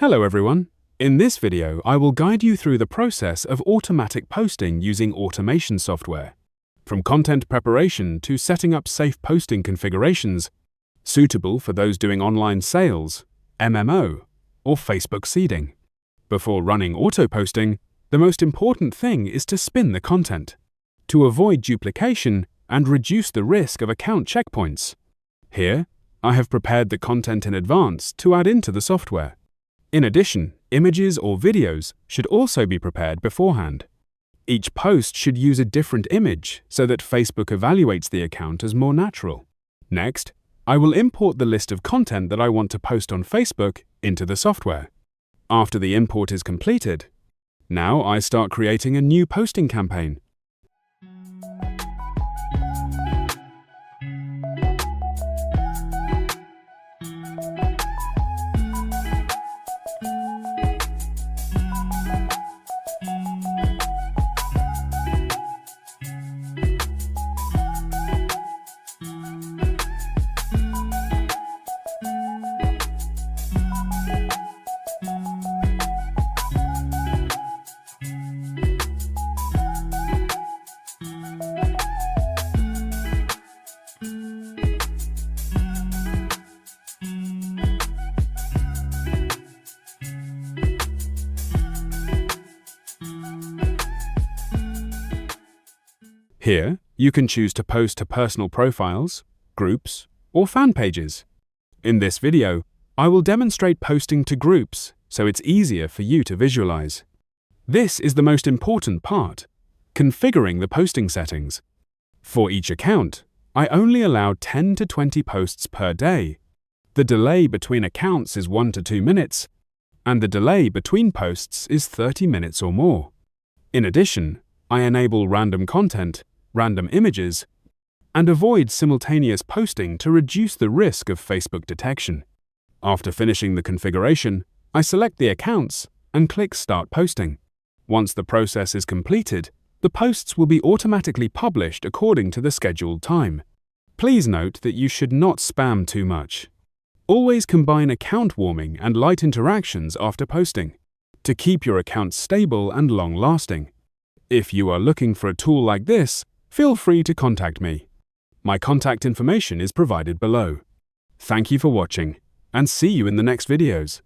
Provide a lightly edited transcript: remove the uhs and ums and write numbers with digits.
Hello everyone. In this video, I will guide you through the process of automatic posting using automation software. From content preparation to setting up safe posting configurations, suitable for those doing online sales, MMO, or Facebook seeding. Before running auto-posting, the most important thing is to spin the content, to avoid duplication and reduce the risk of account checkpoints. Here, I have prepared the content in advance to add into the software. In addition, images or videos should also be prepared beforehand. Each post should use a different image so that Facebook evaluates the account as more natural. Next, I will import the list of content that I want to post on Facebook into the software. After the import is completed, now I start creating a new posting campaign. Here, you can choose to post to personal profiles, groups, or fan pages. In this video, I will demonstrate posting to groups so it's easier for you to visualize. This is the most important part, configuring the posting settings. For each account, I only allow 10 to 20 posts per day. The delay between accounts is 1 to 2 minutes, and the delay between posts is 30 minutes or more. In addition, I enable random content, random images, and avoid simultaneous posting to reduce the risk of Facebook detection. After finishing the configuration, I select the accounts and click Start Posting. Once the process is completed, the posts will be automatically published according to the scheduled time. Please note that you should not spam too much. Always combine account warming and light interactions after posting to keep your account stable and long-lasting. If you are looking for a tool like this, feel free to contact me. My contact information is provided below. Thank you for watching, and see you in the next videos.